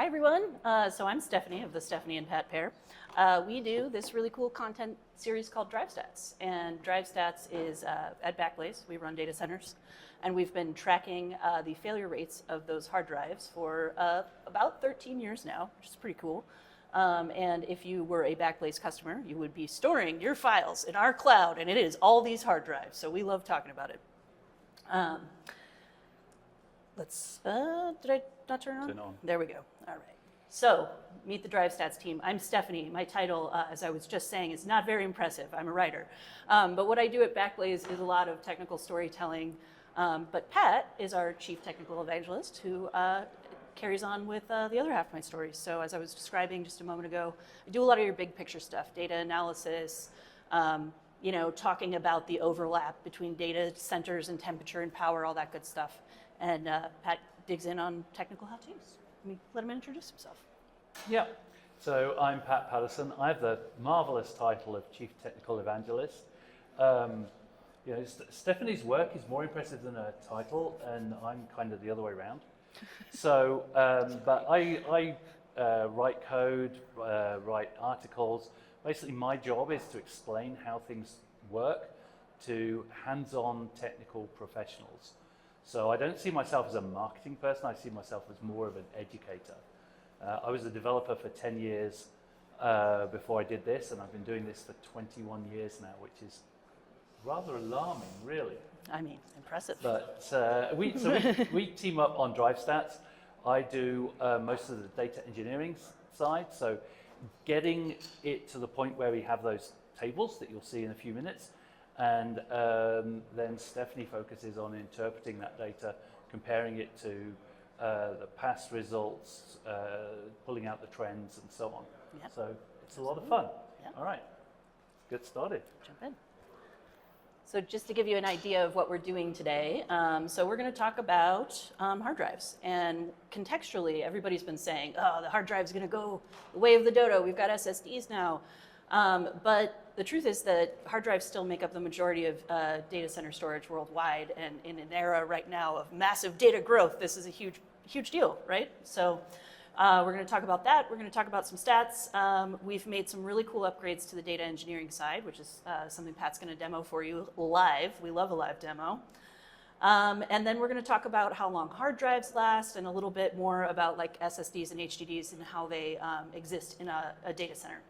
Hi, everyone. So I'm Stephanie of the Stephanie and Pat Pair. We do this really cool content series called Drive Stats. And Drive Stats is at Backblaze. We run data centers. And we've been tracking the failure rates of those hard drives for about 13 years now, which is pretty cool. And if you were a Backblaze customer, you would be storing your files in our cloud. And it is all these hard drives. So we love talking about it. Did I not turn it on? Turn it on. There we go. All right. So, meet the Drive Stats team. I'm Stephanie. My title, as I was just saying, is not very impressive. I'm a writer. But what I do at Backblaze is a lot of technical storytelling. But Pat is our chief technical evangelist who carries on with the other half of my stories. So, as I was describing just a moment ago, I do a lot of your big picture stuff, data analysis, talking about the overlap between data centers and temperature and power, all that good stuff. And Pat digs in on technical how-tos. Let him introduce himself. Yeah, so I'm Pat Patterson. I have the marvelous title of Chief Technical Evangelist. Stephanie's work is more impressive than her title, and I'm kind of the other way around. So, but I write code, write articles. Basically, my job is to explain how things work to hands-on technical professionals. So I don't see myself as a marketing person, I see myself as more of an educator. I was a developer for 10 years before I did this, and I've been doing this for 21 years now, which is rather alarming, really. I mean, impressive. But we team up on Drive Stats. I do most of the data engineering side, so getting it to the point where we have those tables that you'll see in a few minutes. And then Stephanie focuses on interpreting that data, comparing it to the past results, pulling out the trends, and so on. Yep. So it's a lot of fun. Yep. All right, let's get started. Jump in. So just to give you an idea of what we're doing today, so we're going to talk about hard drives. And contextually, everybody's been saying, oh, the hard drive's going to go the way of the dodo. We've got SSDs now. But the truth is that hard drives still make up the majority of data center storage worldwide, and in an era right now of massive data growth, this is a huge deal, right? So we're going to talk about that. We're going to talk about some stats. We've made some really cool upgrades to the data engineering side, which is something Pat's going to demo for you live. We love a live demo. And then we're going to talk about how long hard drives last, and a little bit more about like SSDs and HDDs and how they exist in a data center.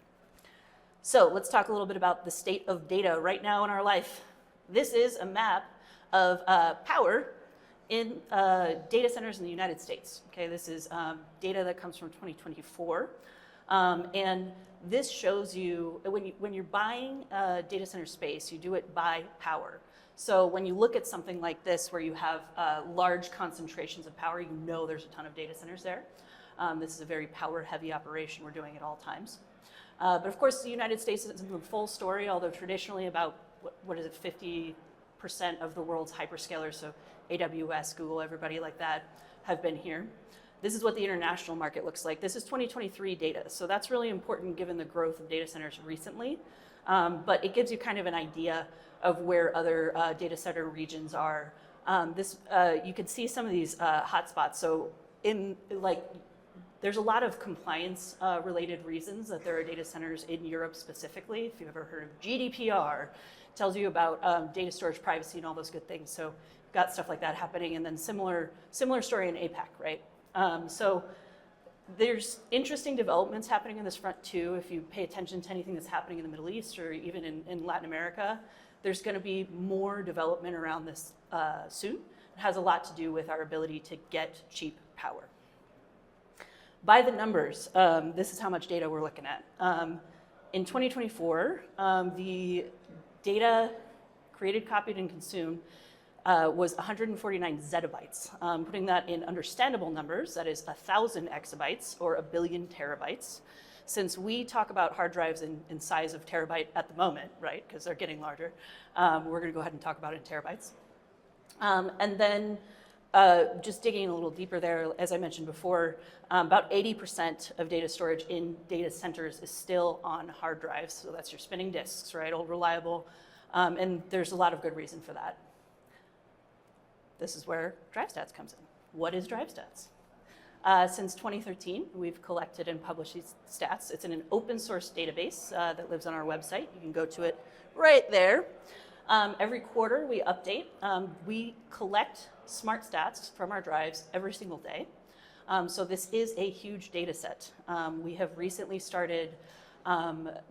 So let's talk a little bit about the state of data right now in our life. This is a map of power in data centers in the United States. Okay, this is data that comes from 2024. And this shows you, when you're buying data center space, you do it by power. So when you look at something like this, where you have large concentrations of power, you know there's a ton of data centers there. This is a very power-heavy operation we're doing at all times. But of course, the United States isn't the full story, although traditionally about, what is it, 50% of the world's hyperscalers, so AWS, Google, everybody like that, have been here. This is what the international market looks like. This is 2023 data, so that's really important given the growth of data centers recently. But it gives you kind of an idea of where other data center regions are. You can see some of these hotspots. So there's a lot of compliance related reasons that there are data centers in Europe specifically. If you've ever heard of GDPR, it tells you about data storage privacy and all those good things. So you've got stuff like that happening, and then similar story in APAC, right? So there's interesting developments happening in this front too. If you pay attention to anything that's happening in the Middle East or even in Latin America, there's going to be more development around this soon. It has a lot to do with our ability to get cheap power. By the numbers, this is how much data we're looking at. In 2024, the data created, copied, and consumed was 149 zettabytes. Putting that in understandable numbers, that is 1,000 exabytes or 1 billion terabytes. Since we talk about hard drives in size of terabyte at the moment, right, because they're getting larger, we're going to go ahead and talk about it in terabytes. And then just digging a little deeper there, as I mentioned before, about 80% of data storage in data centers is still on hard drives. So that's your spinning disks, right? Old, reliable. And there's a lot of good reason for that. This is where Drive Stats comes in. What is Drive Stats? Since 2013, we've collected and published these stats. It's in an open source database that lives on our website. You can go to it right there. Every quarter we update. We collect smart stats from our drives every single day. So this is a huge data set. We have recently started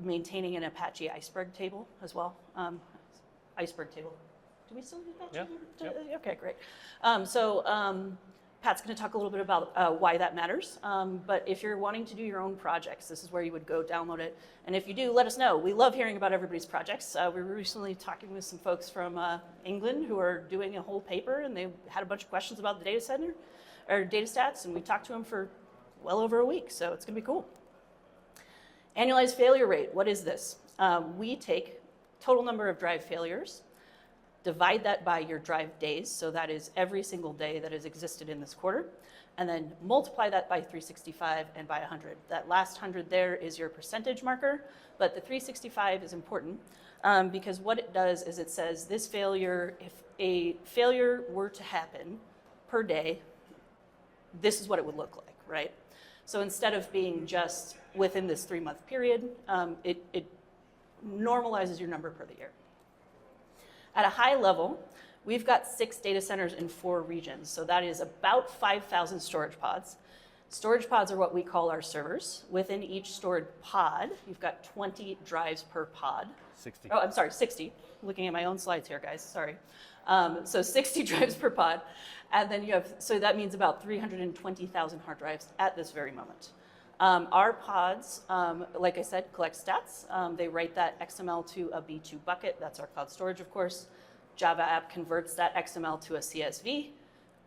maintaining an Apache Iceberg table as well. Iceberg table. Do we still do that? Yeah. Okay, great. Pat's going to talk a little bit about why that matters. But if you're wanting to do your own projects, this is where you would go download it. And if you do, let us know. We love hearing about everybody's projects. We were recently talking with some folks from England who are doing a whole paper, and they had a bunch of questions about the data center or data stats, and we talked to them for well over a week. So it's going to be cool. Annualized failure rate. What is this? We take total number of drive failures, divide that by your drive days, so that is every single day that has existed in this quarter, and then multiply that by 365 and by 100. That last 100 there is your percentage marker, but the 365 is important because what it does is it says this failure, if a failure were to happen per day, this is what it would look like, right? So instead of being just within this 3-month period, it normalizes your number per the year. At a high level, we've got 6 data centers in 4 regions. So that is about 5,000 storage pods. Storage pods are what we call our servers. Within each stored pod, you've got 20 drives per pod. 60. Oh, I'm sorry, 60. Looking at my own slides here, guys, sorry. So 60 drives per pod. And then you have, so that means about 320,000 hard drives at this very moment. Our pods, like I said, collect stats. They write that XML to a B2 bucket. That's our cloud storage, of course. Java app converts that XML to a CSV.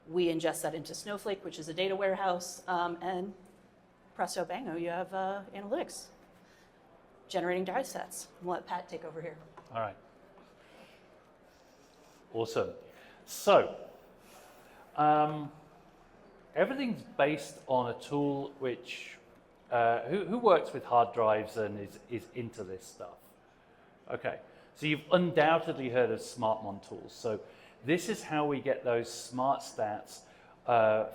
We ingest that into Snowflake, which is a data warehouse. And presto bango, you have analytics. Generating drive stats. We'll let Pat take over here. All right. Awesome. So, everything's based on a tool which who works with hard drives and is into this stuff? Okay, so you've undoubtedly heard of SmartMon tools. So this is how we get those smart stats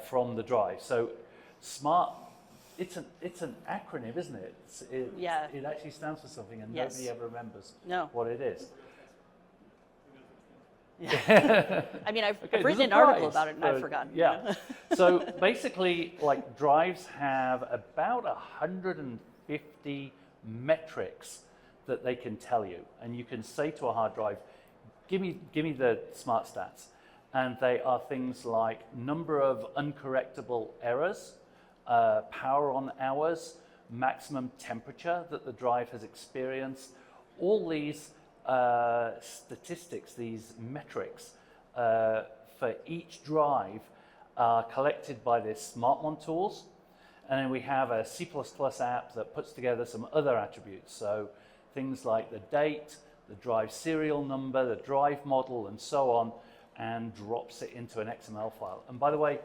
from the drive. So SMART, it's an acronym, isn't it? Yeah. It actually stands for something, and Yes. nobody ever remembers No. what it is. Yeah. I mean, I've written an article about it and I've forgotten. Yeah. So basically, like drives have about 150 metrics that they can tell you, and you can say to a hard drive, "Give me the smart stats," and they are things like number of uncorrectable errors, power on hours, maximum temperature that the drive has experienced, all these statistics, these metrics for each drive are collected by this SmartMon tools. And then we have a C++ app that puts together some other attributes. So things like the date, the drive serial number, the drive model, and so on, and drops it into an XML file. And by the way,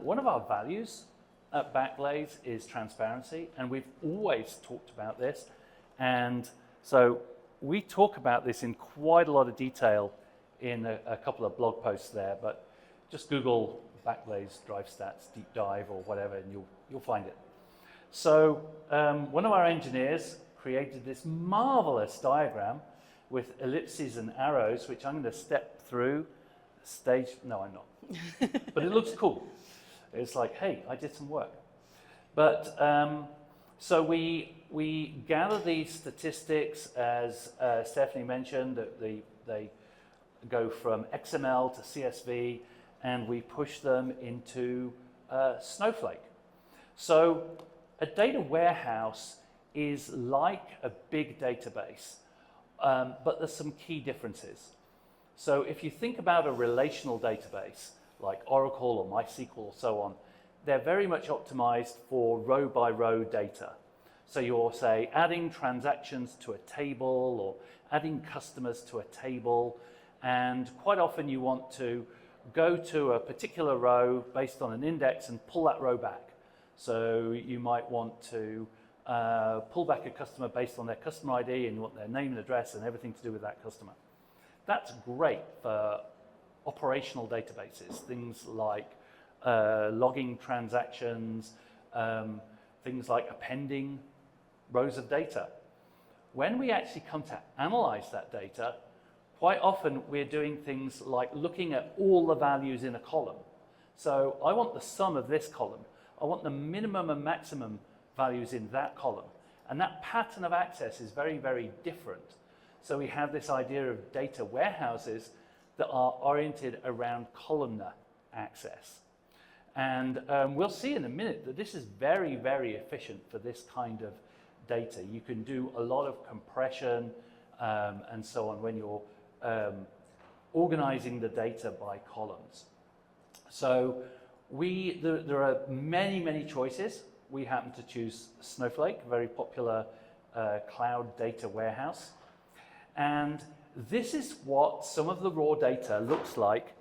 one of our values at Backblaze is transparency, and we've always talked about this. And so we talk about this in quite a lot of detail in a couple of blog posts there, but just Google Backblaze Drive Stats deep dive or whatever, and you'll find it. So one of our engineers created this marvelous diagram with ellipses and arrows, which I'm going to step through. No, I'm not. But it looks cool. It's like, hey, I did some work. But so we gather these statistics, as Stephanie mentioned, that they go from XML to CSV, and we push them into Snowflake. So a data warehouse is like a big database, but there's some key differences. So if you think about a relational database, like Oracle or MySQL or so on, they're very much optimized for row-by-row data. So you're, say, adding transactions to a table or adding customers to a table, and quite often you want to go to a particular row based on an index and pull that row back. So you might want to pull back a customer based on their customer ID, and you want their name and address and everything to do with that customer. That's great for operational databases, things like logging transactions, things like appending rows of data. When we actually come to analyze that data, quite often we're doing things like looking at all the values in a column. So I want the sum of this column. I want the minimum and maximum values in that column. And that pattern of access is very, very different. So we have this idea of data warehouses that are oriented around columnar access. And we'll see in a minute that this is very, very efficient for this kind of data. You can do a lot of compression and so on when you're organizing the data by columns. So there are many, many choices. We happen to choose Snowflake, a very popular cloud data warehouse. And this is what some of the raw data looks like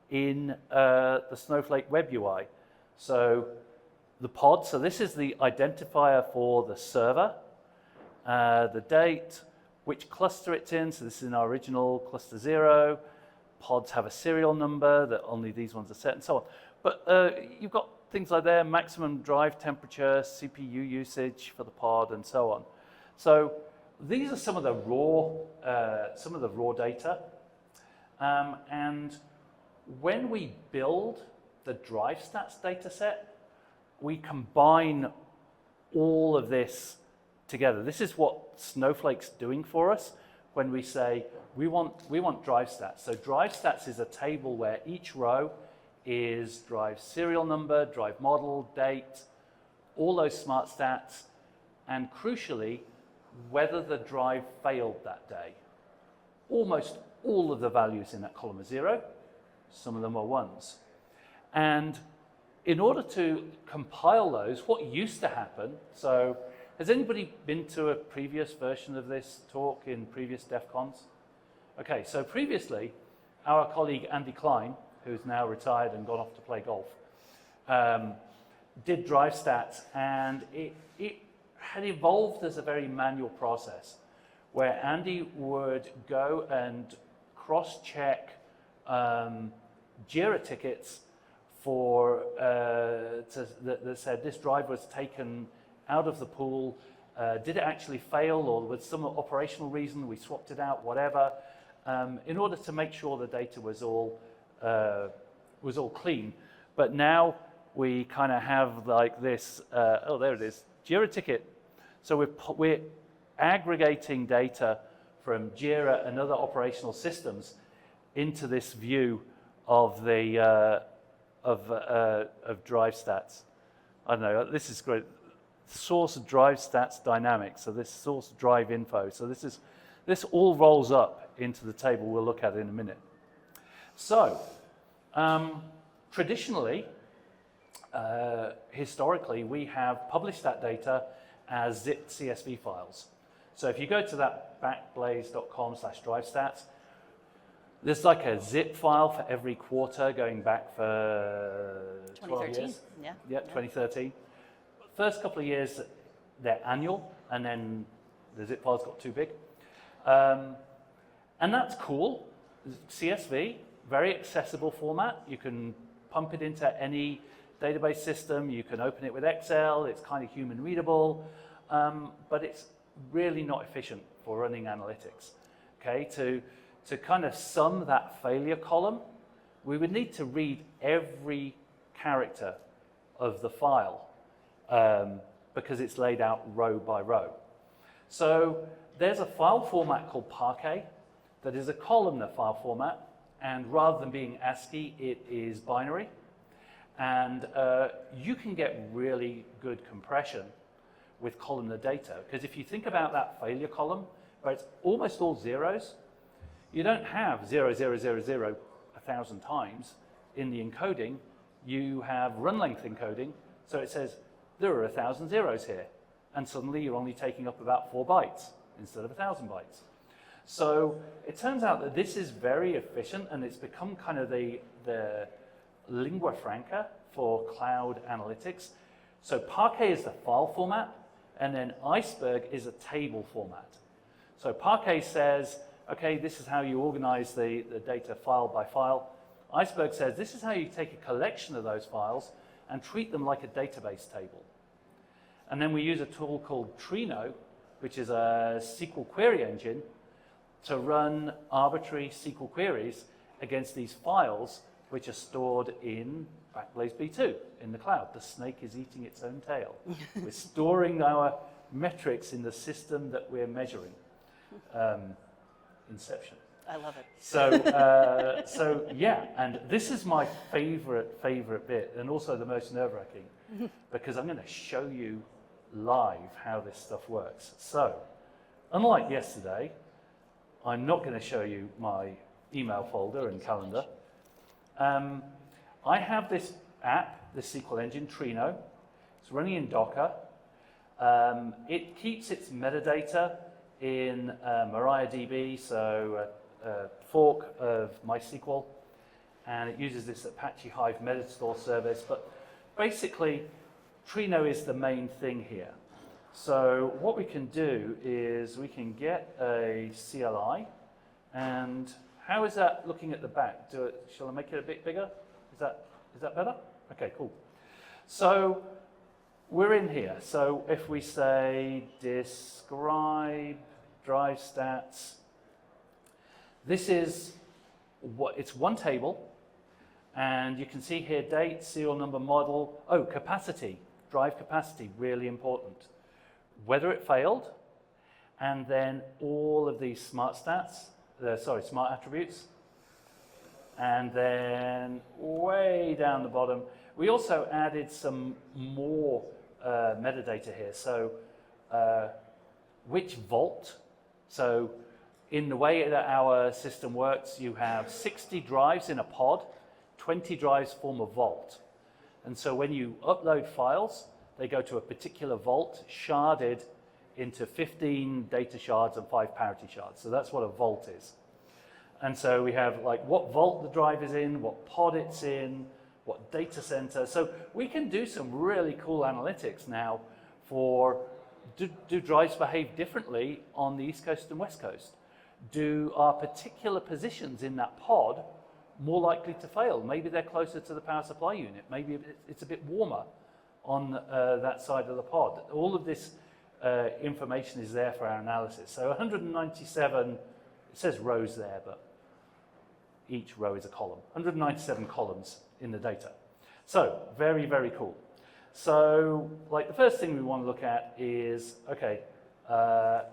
in the Snowflake web UI. So the pod, so this is the identifier for the server, the date, which cluster it's in. So this is in our original cluster 0. Pods have a serial number that only these ones are set and so on. But you've got things like there, maximum drive temperature, CPU usage for the pod, and so on. So these are some of the raw data. And when we build the Drive Stats data set, we combine all of this together. This is what Snowflake's doing for us when we say we want Drive Stats. So Drive Stats is a table where each row is drive serial number, drive model, date, all those smart stats, and crucially, whether the drive failed that day. Almost all of the values in that column are 0. Some of them are 1s. And in order to compile those, what used to happen, so has anybody been to a previous version of this talk in previous Def Cons? Okay, so previously, our colleague Andy Klein, who's now retired and gone off to play golf, did Drive Stats, and it had evolved as a very manual process where Andy would go and cross-check JIRA tickets for that said this drive was taken out of the pool. Did it actually fail, or was some operational reason we swapped it out, whatever, in order to make sure the data was all clean. But now we kind of have like this, oh, there it is, JIRA ticket. So we're aggregating data from JIRA and other operational systems into this view of the of drive stats. I don't know, this is great. Source drive stats dynamics, so this source drive info. So this all rolls up into the table we'll look at in a minute. So traditionally, historically, we have published that data as zipped CSV files. So if you go to that backblaze.com/drivestats, there's like a zip file for every quarter going back for 12 years. Yeah, 2013. First couple of years, they're annual, and then the zip files got too big. And that's cool. CSV, very accessible format. You can pump it into any database system. You can open it with Excel. It's kind of human readable, but it's really not efficient for running analytics. Okay, to kind of sum that failure column, we would need to read every character of the file because it's laid out row by row. So there's a file format called Parquet that is a columnar file format, and rather than being ASCII, it is binary. And you can get really good compression with columnar data, because if you think about that failure column, where it's almost all zeros, you don't have 0, 0, 0, 0 1,000 times in the encoding. You have run length encoding, so it says there are 1,000 zeros here, and suddenly you're only taking up about 4 bytes instead of 1,000 bytes. So it turns out that this is very efficient, and it's become kind of the lingua franca for cloud analytics. So Parquet is the file format, and then Iceberg is a table format. So Parquet says, okay, this is how you organize the data file by file. Iceberg says this is how you take a collection of those files and treat them like a database table. And then we use a tool called Trino, which is a SQL query engine, to run arbitrary SQL queries against these files which are stored in Backblaze B2 in the cloud. The snake is eating its own tail. We're storing our metrics in the system that we're measuring. Inception. I love it. So yeah, and this is my favorite bit, and also the most nerve-wracking, because I'm going to show you live how this stuff works. So, unlike yesterday, I'm not going to show you my email folder and calendar. I have this app, this SQL engine, Trino. It's running in Docker. It keeps its metadata in MariaDB, so a fork of MySQL, and it uses this Apache Hive metastore service. But basically, Trino is the main thing here. So what we can do is we can get a CLI, and how is that looking at the back? Shall I make it a bit bigger? Is that better? Okay, cool. So we're in here. So if we say describe drive stats, this is it's one table, and you can see here date, serial number, model. Oh, capacity, drive capacity, really important. Whether it failed, and then all of these smart stats, smart attributes. And then way down the bottom, we also added some more metadata here. So which vault? So in the way that our system works, you have 60 drives in a pod, 20 drives form a vault. And so when you upload files, they go to a particular vault, sharded into 15 data shards and 5 parity shards. So that's what a vault is. And so we have like what vault the drive is in, what pod it's in, what data center. So we can do some really cool analytics now for do drives behave differently on the East Coast and West Coast? Do our particular positions in that pod more likely to fail? Maybe they're closer to the power supply unit. Maybe it's a bit warmer on that side of the pod. All of this information is there for our analysis. So 197, it says rows there, but each row is a column. 197 columns in the data. So very, very cool. So like the first thing we want to look at is, okay, how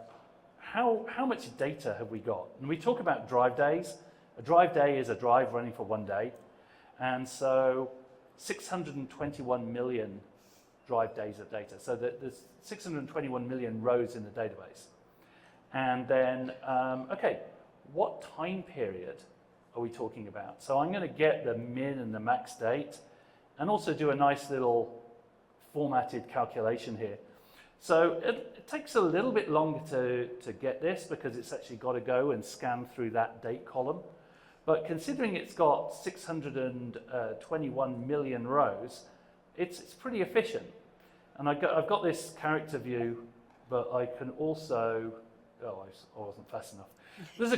much data have we got? And we talk about drive days. A drive day is a drive running for 1 day. And so 621 million drive days of data. So there's 621 million rows in the database. And then, okay, what time period are we talking about? So I'm going to get the min and the max date and also do a nice little formatted calculation here. So it takes a little bit longer to get this because it's actually got to go and scan through that date column. But considering it's got 621 million rows, it's pretty efficient. And I've got this character view, but I can also, I wasn't fast enough. There's a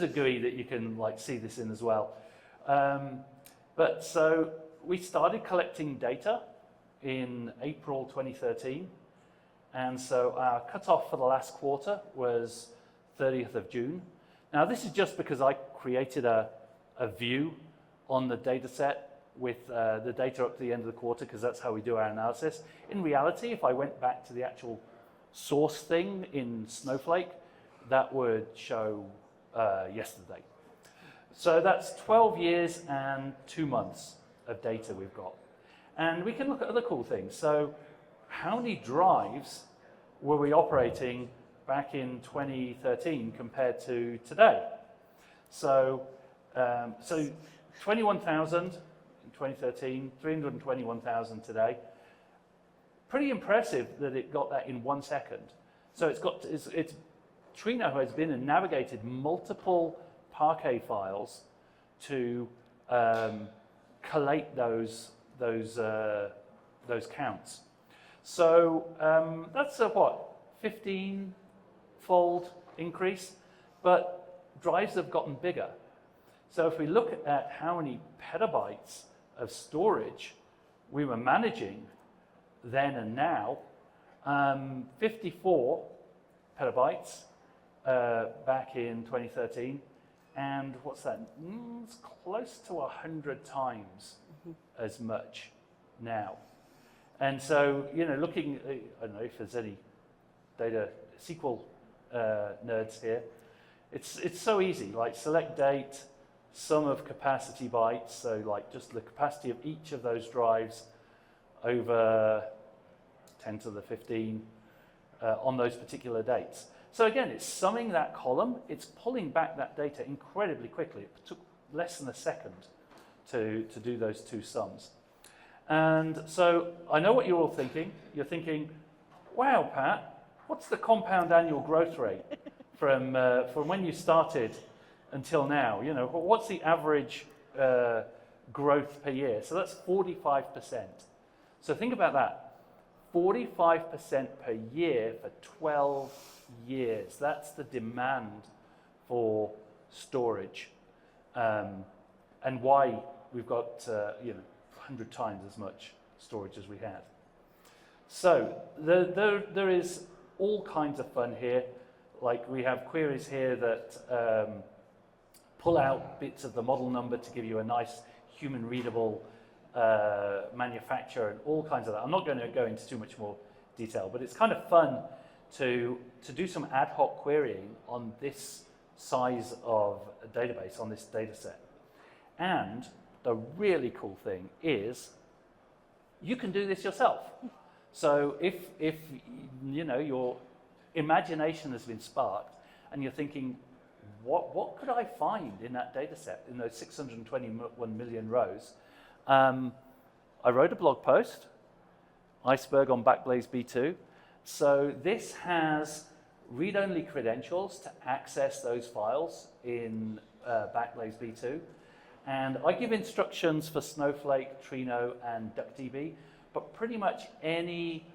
GUI that you can like see this in as well. But so we started collecting data in April 2013. And so our cutoff for the last quarter was 30th of June. Now this is just because I created a view on the data set with the data up to the end of the quarter, because that's how we do our analysis. In reality, if I went back to the actual source thing in Snowflake, that would show yesterday. So that's 12 years and 2 months of data we've got. And we can look at other cool things. So how many drives were we operating back in 2013 compared to today? So, 21,000 in 2013, 321,000 today. Pretty impressive that it got that in 1 second. So Trino has been and navigated multiple Parquet files to collate those counts. So that's a 15-fold increase, but drives have gotten bigger. So if we look at how many petabytes of storage we were managing then and now, 54 petabytes back in 2013, and what's that? It's close to 100 times as much now. And so, looking, I don't know if there's any data SQL nerds here. It's so easy, like select date, sum of capacity bytes, so like just the capacity of each of those drives over 10 to the 15 on those particular dates. So again, it's summing that column, it's pulling back that data incredibly quickly. It took less than a second to do those two sums. And so I know what you're all thinking. You're thinking, wow, Pat, what's the compound annual growth rate from when you started until now? What's the average growth per year? So that's 45%. So think about that. 45% per year for 12 years. That's the demand for storage, and why we've got 100 times as much storage as we had. So there is all kinds of fun here. Like we have queries here that pull out bits of the model number to give you a nice human readable manufacture and all kinds of that. I'm not going to go into too much more detail, but it's kind of fun to do some ad hoc querying on this size of a database, on this data set. And the really cool thing is you can do this yourself. So if your imagination has been sparked and you're thinking, what could I find in that data set, in those 621 million rows? I wrote a blog post, Iceberg on Backblaze B2. So this has read-only credentials to access those files in Backblaze B2. And I give instructions for Snowflake, Trino, and DuckDB, but pretty much any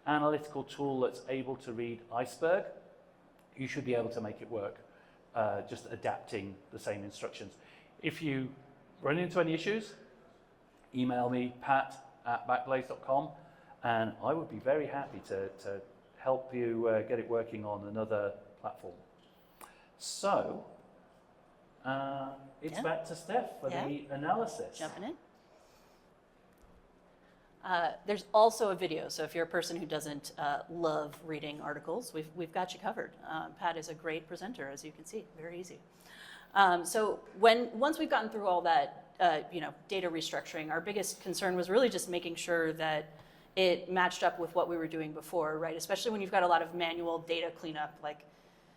analytical tool that's able to read Iceberg, you should be able to make it work, just adapting the same instructions. If you run into any issues, email me, pat@backblaze.com, and I would be very happy to help you get it working on another platform. So, it's back to Steph for the analysis. Jumping in. There's also a video, so if you're a person who doesn't love reading articles, we've got you covered. Pat is a great presenter, as you can see, very easy. So once we've gotten through all that, data restructuring, our biggest concern was really just making sure that it matched up with what we were doing before, right? Especially when you've got a lot of manual data cleanup, like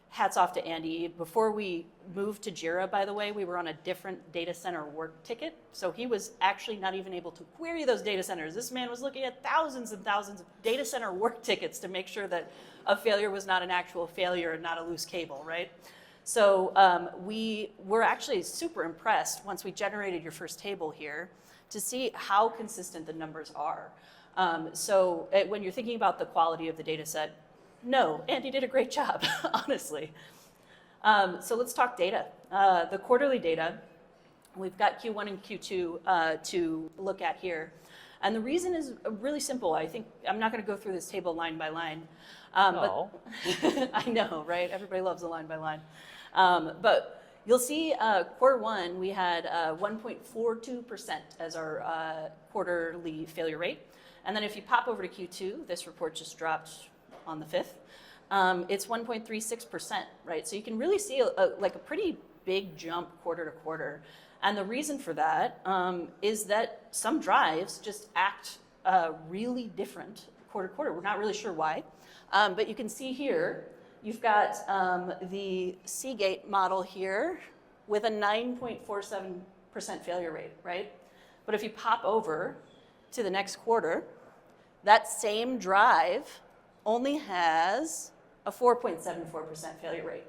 hats off to Andy. Before we moved to Jira, by the way, we were on a different data center work ticket. So he was actually not even able to query those data centers. This man was looking at thousands and thousands of data center work tickets to make sure that a failure was not an actual failure and not a loose cable, right? So we were actually super impressed once we generated your first table here to see how consistent the numbers are. So when you're thinking about the quality of the data set, no, Andy did a great job, honestly. So let's talk data. The quarterly data, we've got Q1 and Q2 to look at here. And the reason is really simple. I think I'm not going to go through this table line by line. But I know, right? Everybody loves a line by line. But you'll see quarter one, we had 1.42% as our quarterly failure rate. And then if you pop over to Q2, this report just dropped on the 5th. It's 1.36%, right? So you can really see a pretty big jump quarter to quarter. And the reason for that is that some drives just act really different quarter to quarter. We're not really sure why. But you can see here, you've got the Seagate model here with a 9.47% failure rate, right? But if you pop over to the next quarter, that same drive only has a 4.74% failure rate.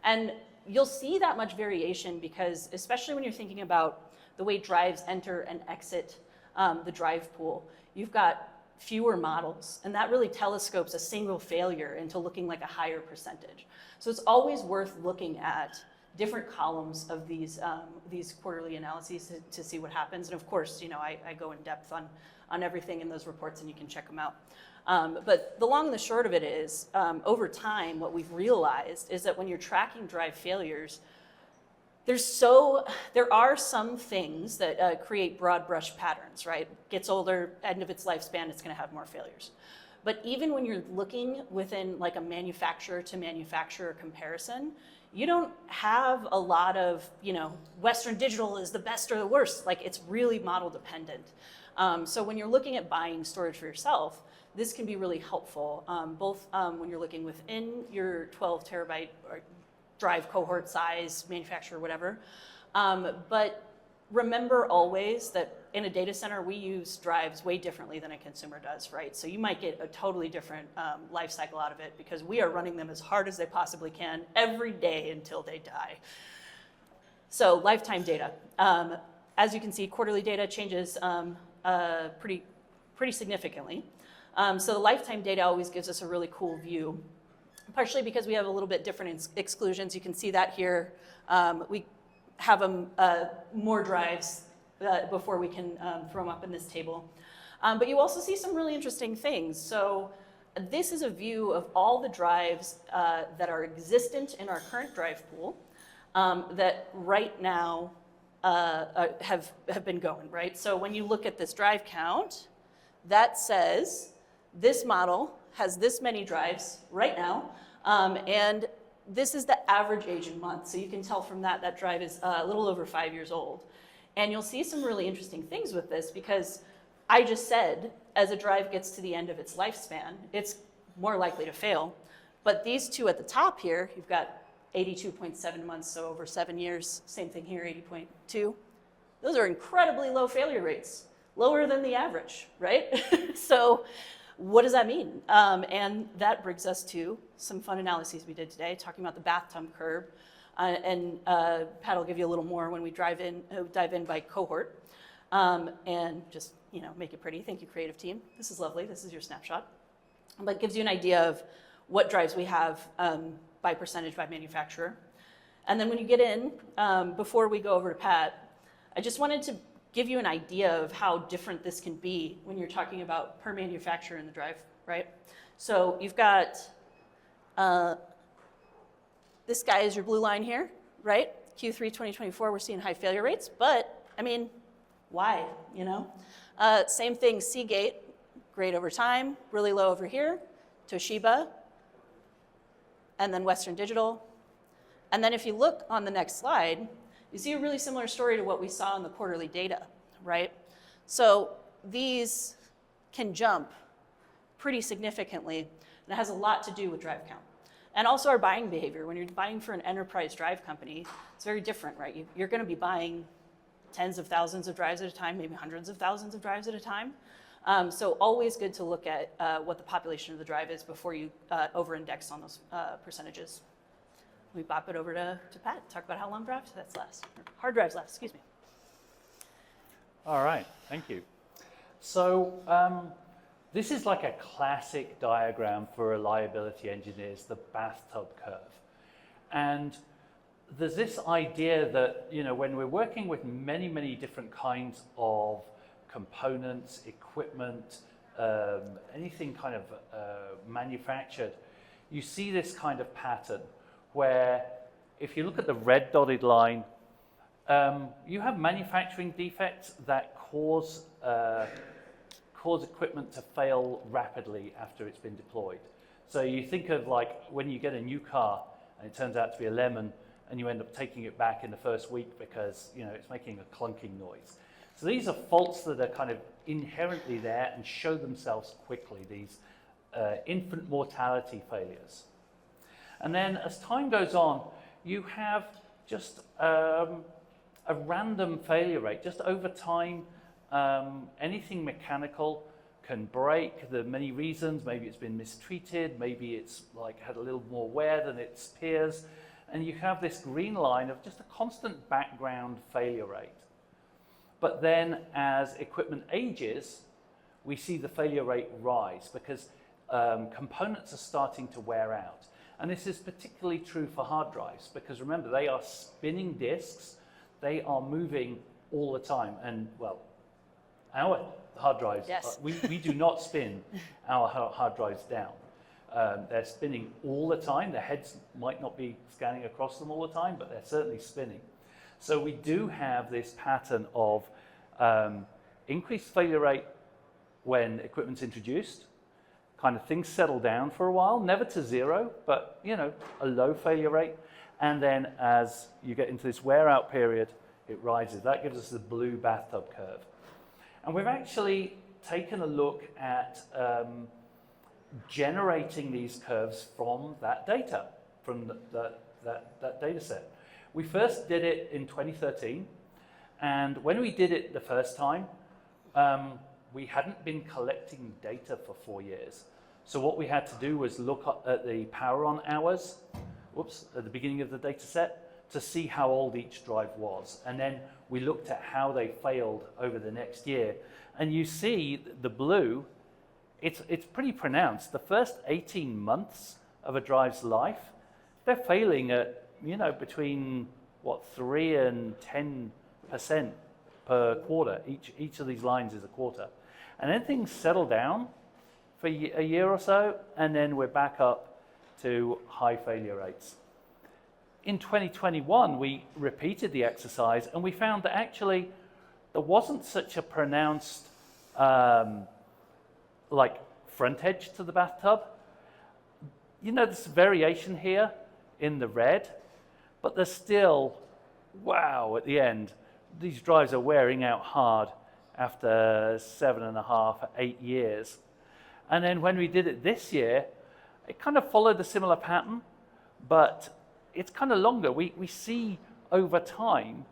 And you'll see that much variation because, especially when you're thinking about the way drives enter and exit the drive pool, you've got fewer models, and that really telescopes a single failure into looking like a higher percentage. So it's always worth looking at different columns of these quarterly analyses to see what happens. And of course, I go in depth on everything in those reports, and you can check them out. But the long and the short of it is, over time, what we've realized is that when you're tracking drive failures, there are some things that create broad brush patterns, right? Gets older, end of its lifespan, it's going to have more failures. But even when you're looking within like a manufacturer to manufacturer comparison, you don't have a lot of, Western Digital is the best or the worst. Like, it's really model dependent. So when you're looking at buying storage for yourself, this can be really helpful, both when you're looking within your 12 terabyte or drive cohort size, manufacturer, whatever. But remember always that in a data center, we use drives way differently than a consumer does, right? So you might get a totally different life cycle out of it because we are running them as hard as they possibly can every day until they die. So lifetime data. As you can see, quarterly data changes pretty significantly. So the lifetime data always gives us a really cool view, partially because we have a little bit different exclusions. You can see that here. We have more drives before we can throw them up in this table. But you also see some really interesting things. So this is a view of all the drives that are existent in our current drive pool that right now have been going, right? So when you look at this drive count, that says this model has this many drives right now, and this is the average age in months. So you can tell from that drive is a little over 5 years old. And you'll see some really interesting things with this because I just said as a drive gets to the end of its lifespan, it's more likely to fail. But these two at the top here, you've got 82.7 months, so over 7 years. Same thing here, 80.2. Those are incredibly low failure rates, lower than the average, right? So what does that mean? And that brings us to some fun analyses we did today, talking about the bathtub curve. And Pat will give you a little more when we dive in by cohort. And just, make it pretty. Thank you, creative team. This is lovely. This is your snapshot. But it gives you an idea of what drives we have by percentage by manufacturer. And then when you get in, before we go over to Pat, I just wanted to give you an idea of how different this can be when you're talking about per manufacturer in the drive, right? So you've got this guy is your blue line here, right? Q3 2024, we're seeing high failure rates, but why, Same thing, Seagate, great over time, really low over here, Toshiba, and then Western Digital. And then if you look on the next slide, you see a really similar story to what we saw in the quarterly data, right? So these can jump pretty significantly, and it has a lot to do with drive count. And also our buying behavior. When you're buying for an enterprise drive company, it's very different, right? You're going to be buying tens of thousands of drives at a time, maybe hundreds of thousands of drives at a time. So always good to look at what the population of the drive is before you over-index on those percentages. We bop it over to Pat, talk about how long drives that last, or hard drives last, excuse me. All right, thank you. So this is like a classic diagram for reliability engineers, the bathtub curve. And there's this idea that, when we're working with many, many different kinds of components, equipment, anything kind of manufactured, you see this kind of pattern where if you look at the red dotted line, you have manufacturing defects that cause equipment to fail rapidly after it's been deployed. So you think of like when you get a new car and it turns out to be a lemon and you end up taking it back in the first week because it's making a clunking noise. So these are faults that are kind of inherently there and show themselves quickly, these infant mortality failures. And then as time goes on, you have just a random failure rate. Just over time, anything mechanical can break. There are many reasons. Maybe it's been mistreated. Maybe it's like had a little more wear than its peers. And you have this green line of just a constant background failure rate. But then as equipment ages, we see the failure rate rise because components are starting to wear out. And this is particularly true for hard drives because remember, they are spinning disks. They are moving all the time. And well, our hard drives, Yes. we do not spin our hard drives down. They're spinning all the time. The heads might not be scanning across them all the time, but they're certainly spinning. So we do have this pattern of increased failure rate when equipment's introduced, kind of things settle down for a while, never to zero, but a low failure rate. And then as you get into this wear out period, it rises. That gives us the blue bathtub curve. And we've actually taken a look at generating these curves from that data, from that data set. We first did it in 2013, and when we did it the first time, we hadn't been collecting data for 4 years. So what we had to do was look at the power on hours, at the beginning of the data set, to see how old each drive was. And then we looked at how they failed over the next year. And you see the blue, it's pretty pronounced. The first 18 months of a drive's life, they're failing at, between 3 and 10% per quarter. Each of these lines is a quarter. And then things settle down for a year or so, and then we're back up to high failure rates. In 2021, we repeated the exercise, and we found that actually there wasn't such a pronounced front edge to the bathtub. There's variation here in the red, but there's still, wow, at the end, these drives are wearing out hard after 7.5, 8 years. And then when we did it this year, it kind of followed a similar pattern, but it's kind of longer. We see over time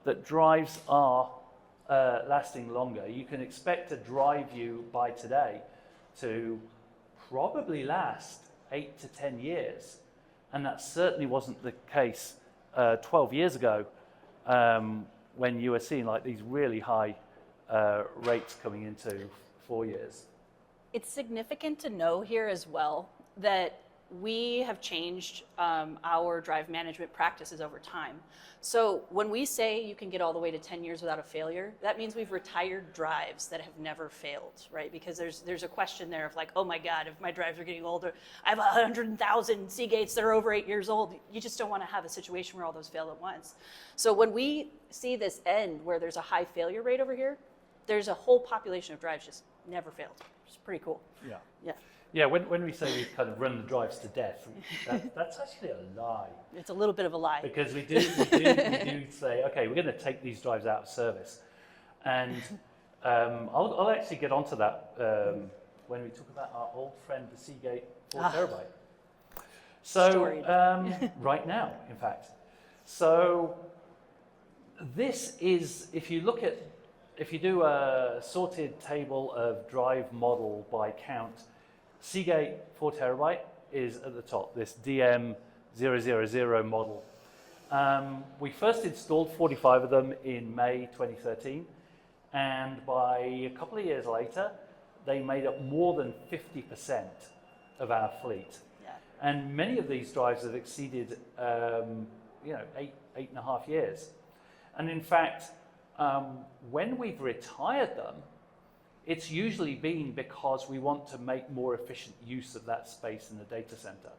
that drives are lasting longer. You can expect a drive view by today to probably last 8 to 10 years. And that certainly wasn't the case 12 years ago when you were seeing like these really high rates coming into 4 years. It's significant to know here as well that we have changed our drive management practices over time. So when we say you can get all the way to 10 years without a failure, that means we've retired drives that have never failed, right? Because there's a question there of like, oh my God, if my drives are getting older, I have 100,000 Seagates that are over 8 years old. You just don't want to have a situation where all those fail at once. So when we see this end where there's a high failure rate over here, there's a whole population of drives just never failed. It's pretty cool. Yeah. Yeah. Yeah, when we say we kind of run the drives to death, that's actually a lie. It's a little bit of a lie. Because we do say, okay, we're going to take these drives out of service. And I'll actually get onto that when we talk about our old friend, the Seagate 4 terabyte. So right now, in fact. So this is, if you do a sorted table of drive model by count, Seagate 4 terabyte is at the top, this DM000 model. We first installed 45 of them in May 2013, and by a couple of years later, they made up more than 50% of our fleet. Yeah. And many of these drives have exceeded, 8.5 years. And in fact, when we've retired them, it's usually been because we want to make more efficient use of that space in the data center.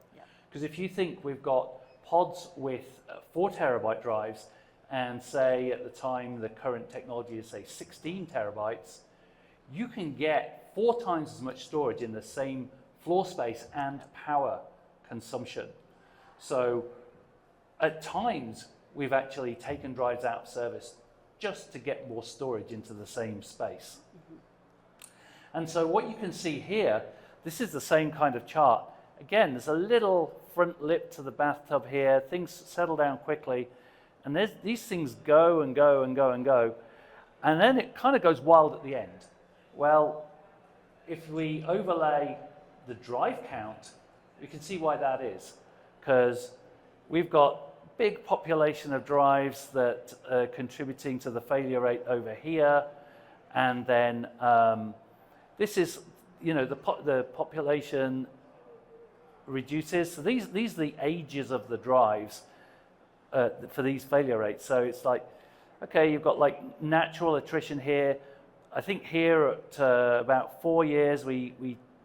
Because if you think we've got pods with 4 terabyte drives, and say at the time the current technology is say 16 terabytes, you can get 4 times as much storage in the same floor space and power consumption. So at times, we've actually taken drives out of service just to get more storage into the same space. And so what you can see here, this is the same kind of chart. Again, there's a little front lip to the bathtub here. Things settle down quickly. And these things go and go and go and go. And then it kind of goes wild at the end. Well, if we overlay the drive count, we can see why that is. Because we've got big population of drives that are contributing to the failure rate over here. And then this is, the population reduces. So these are the ages of the drives for these failure rates. So it's like, okay, you've got like natural attrition here. I think here at about 4 years, we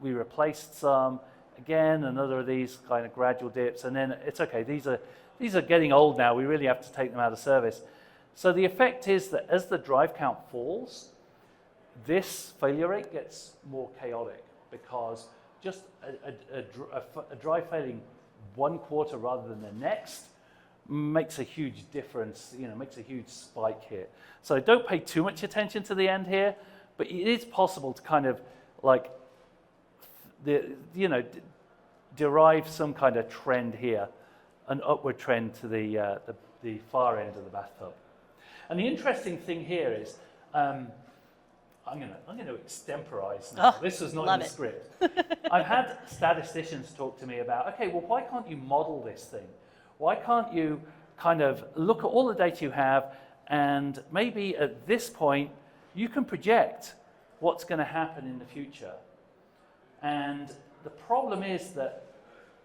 replaced some. Again, another of these kind of gradual dips, and then it's okay. These are getting old now. We really have to take them out of service. So the effect is that as the drive count falls, this failure rate gets more chaotic, because just a drive failing one quarter rather than the next makes a huge difference, makes a huge spike here. So don't pay too much attention to the end here, but it is possible to kind of like, derive some kind of trend here, an upward trend to the far end of the bathtub. And the interesting thing here is, I'm going to extemporize now. This is not in the script. I've had statisticians talk to me about, okay, well, why can't you model this thing? Why can't you kind of look at all the data you have, and maybe at this point you can project what's going to happen in the future? And the problem is that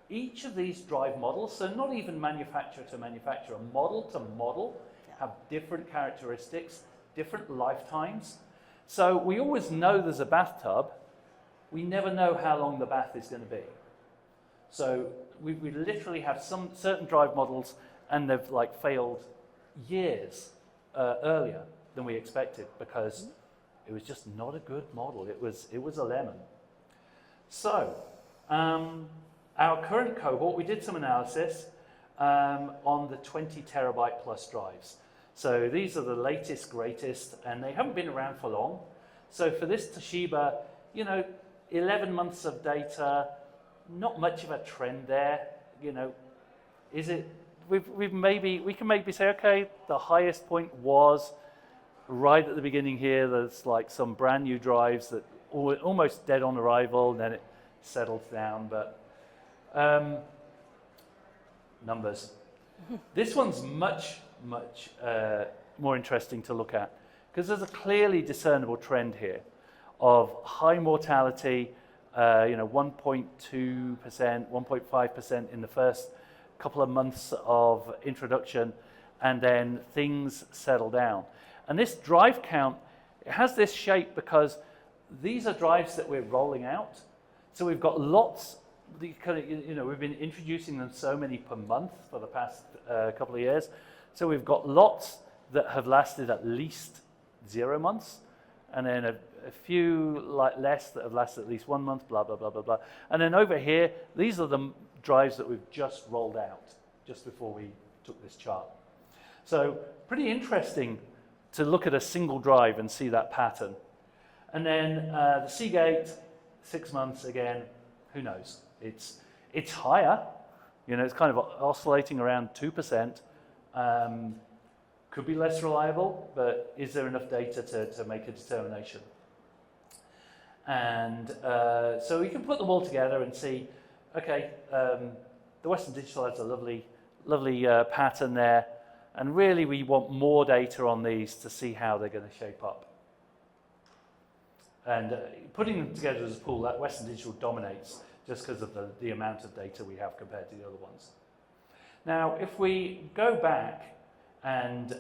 each of these drive models, so not even manufacturer to manufacturer, model to model, have different characteristics, different lifetimes. So we always know there's a bathtub. We never know how long the bath is going to be. So we literally have some certain drive models, and they've like failed years earlier than we expected, because it was just not a good model. It was a lemon. So our current cohort, we did some analysis on the 20 terabyte plus drives. So these are the latest, greatest, and they haven't been around for long. So for this Toshiba, 11 months of data, not much of a trend there. Is it? We can maybe say, okay, the highest point was right at the beginning here. There's like some brand new drives that almost dead on arrival, and then it settles down. But numbers. This one's much more interesting to look at, because there's a clearly discernible trend here of high mortality, 1.2%, 1.5% in the first couple of months of introduction, and then things settle down. And this drive count, it has this shape because these are drives that we're rolling out. So we've got lots, we've been introducing them so many per month for the past couple of years. So we've got lots that have lasted at least 0 months, and then a few less that have lasted at least 1 month, blah, blah, blah, blah, blah. And then over here, these are the drives that we've just rolled out just before we took this chart. So pretty interesting to look at a single drive and see that pattern. And then the Seagate, 6 months again, who knows? It's higher, it's kind of oscillating around 2%. Could be less reliable, but is there enough data to make a determination? And so we can put them all together and see, okay, the Western Digital has a lovely pattern there, and really we want more data on these to see how they're going to shape up. And putting them together as a pool, that Western Digital dominates just because of the amount of data we have compared to the other ones. Now, if we go back, and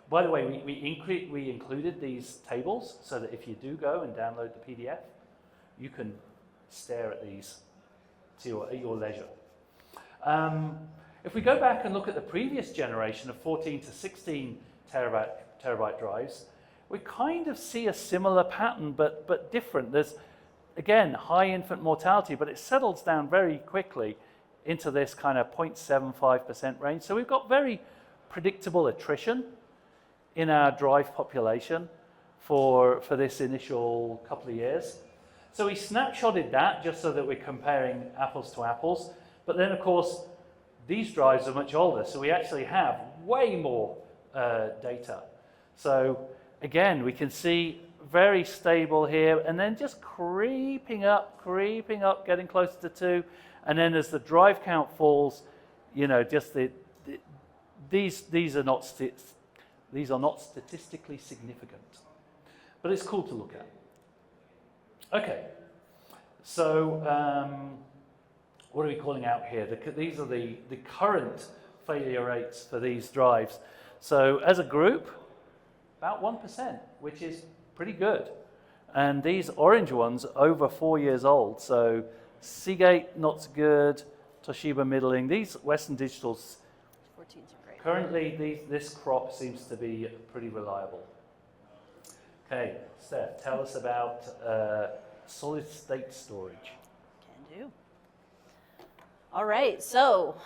by the way, we included these tables so that if you do go and download the PDF, you can stare at these at your leisure. If we go back and look at the previous generation of 14 to 16 terabyte drives, we kind of see a similar pattern, but different. There's, again, high infant mortality, but it settles down very quickly into this kind of 0.75% range. So we've got very predictable attrition in our drive population for this initial couple of years. So we snapshotted that just so that we're comparing apples to apples. But then, of course, these drives are much older, so we actually have way more data. So again, we can see very stable here, and then just creeping up, getting closer to 2. And then as the drive count falls, just these are not statistically significant, but it's cool to look at. Okay, so what are we calling out here? These are the current failure rates for these drives. So as a group, about 1%, which is pretty good. And these orange ones, over 4 years old. So Seagate, not so good. Toshiba, middling. These Western Digitals, 14s are great. currently this crop seems to be pretty reliable. Okay, Steph, tell us about solid state storage. Can do. All right, so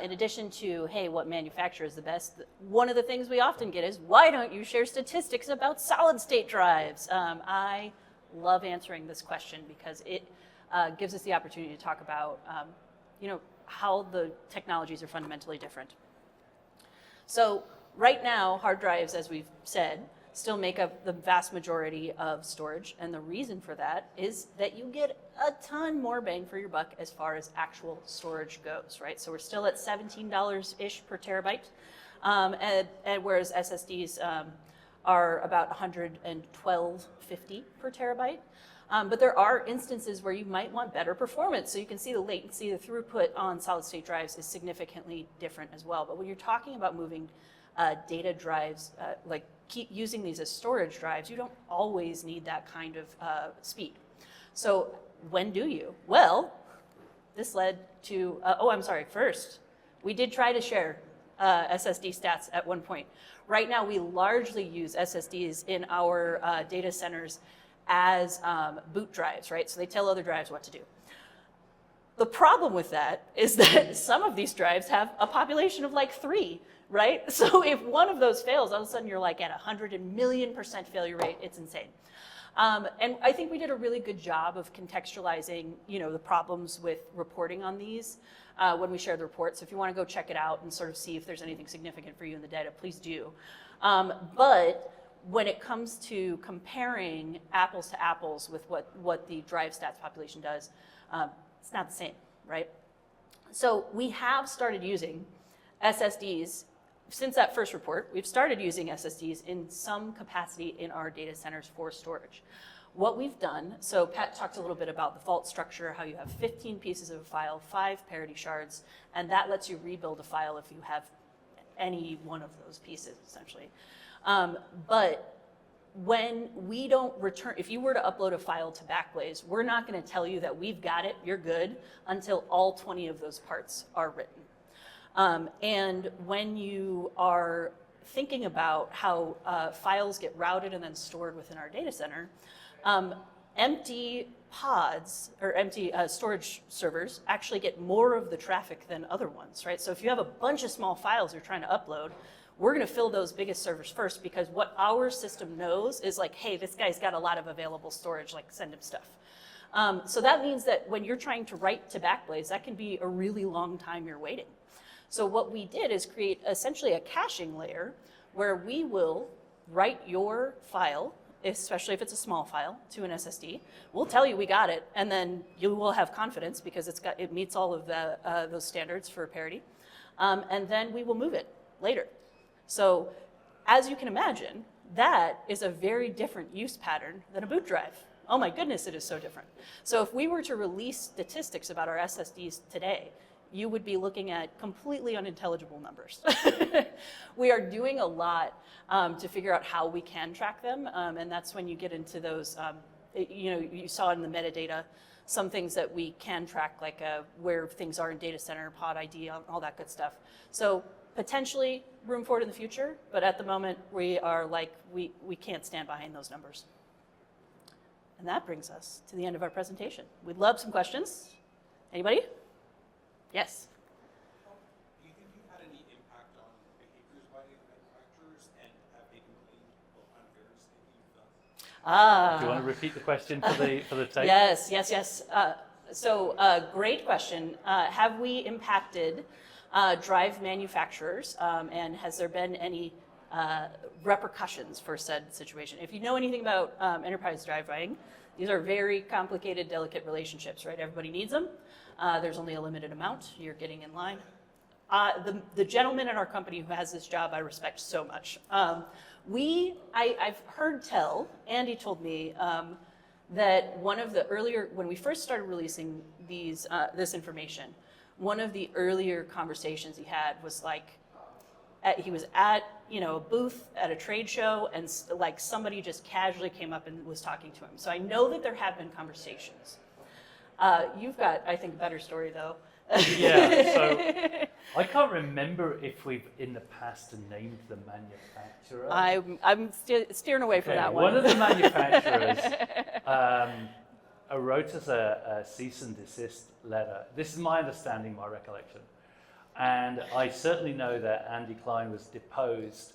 in addition to, hey, what manufacturer is the best, one of the things we often get is, why don't you share statistics about solid state drives? I love answering this question because it gives us the opportunity to talk about, how the technologies are fundamentally different. So right now, hard drives, as we've said, still make up the vast majority of storage. And the reason for that is that you get a ton more bang for your buck as far as actual storage goes, right? So we're still at $17-ish per terabyte, and whereas SSDs are about $112.50 per terabyte. But there are instances where you might want better performance. So you can see the latency, the throughput on solid state drives is significantly different as well. But when you're talking about moving data drives, keep using these as storage drives, you don't always need that kind of speed. So when do you? Well, this led to, first, we did try to share SSD stats at one point. Right now, we largely use SSDs in our data centers as boot drives, right? So they tell other drives what to do. The problem with that is that some of these drives have a population of like 3, right? So if one of those fails, all of a sudden you're like at 100,000,000% failure rate. It's insane. And I think we did a really good job of contextualizing, the problems with reporting on these when we shared the report. So if you want to go check it out and sort of see if there's anything significant for you in the data, please do. But when it comes to comparing apples to apples with what the drive stats population does, it's not the same, right? So we have started using SSDs. Since that first report, we've started using SSDs in some capacity in our data centers for storage. What we've done, so Pat talked a little bit about the fault structure, how you have 15 pieces of a file, 5 parity shards, and that lets you rebuild a file if you have any one of those pieces, essentially. But when we don't return, if you were to upload a file to Backblaze, we're not going to tell you that we've got it, you're good, until all 20 of those parts are written. And when you are thinking about how files get routed and then stored within our data center, empty pods or empty storage servers actually get more of the traffic than other ones, right? So if you have a bunch of small files you're trying to upload, we're going to fill those biggest servers first, because what our system knows is like, hey, this guy's got a lot of available storage, like send him stuff. So that means that when you're trying to write to Backblaze, that can be a really long time you're waiting. So what we did is create essentially a caching layer where we will write your file, especially if it's a small file, to an SSD. We'll tell you we got it, and then you will have confidence because it meets all of those standards for parity. And then we will move it later. So as you can imagine, that is a very different use pattern than a boot drive. Oh my goodness, it is so different. So if we were to release statistics about our SSDs today, you would be looking at completely unintelligible numbers. We are doing a lot to figure out how we can track them, and that's when you get into those, you saw in the metadata, some things that we can track, like where things are in data center, pod ID, all that good stuff. So potentially room for it in the future, but at the moment we are like, we can't stand behind those numbers. And that brings us to the end of our presentation. We'd love some questions. Anybody? Yes. Do you think you've had any impact on behaviors by manufacturers, and have they complained on various things you've done? Do you want to repeat the question for the tape? Yes. So great question. Have we impacted drive manufacturers, and has there been any repercussions for said situation? If you know anything about enterprise drive writing, these are very complicated, delicate relationships, right? Everybody needs them. There's only a limited amount. You're getting in line. The gentleman in our company who has this job, I respect so much. I've heard tell, Andy told me that one of the earlier, when we first started releasing this information, one of the earlier conversations he had was like, he was at a booth at a trade show, and like somebody just casually came up and was talking to him. So I know that there have been conversations. You've got, I think, a better story though. Yeah, so I can't remember if we've in the past named the manufacturer. I'm steering away from that one. One of the manufacturers wrote us a cease and desist letter. This is my understanding, my recollection. And I certainly know that Andy Klein was deposed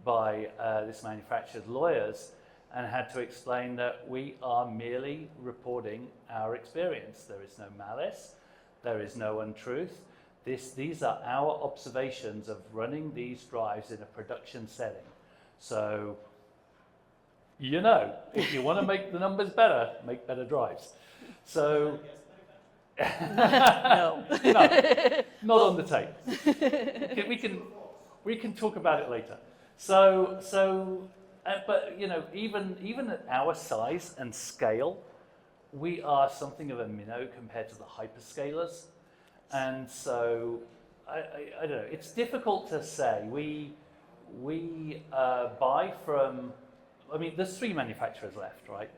by this manufacturer's lawyers and had to explain that we are merely reporting our experience. There is no malice. There is no untruth. These are our observations of running these drives in a production setting. So, if you want to make the numbers better, make better drives. So, No. no, not on the tape. We can talk about it later. But even at our size and scale, we are something of a minnow compared to the hyperscalers, and so I don't know. It's difficult to say. We buy from. I mean, there's 3 manufacturers left, right?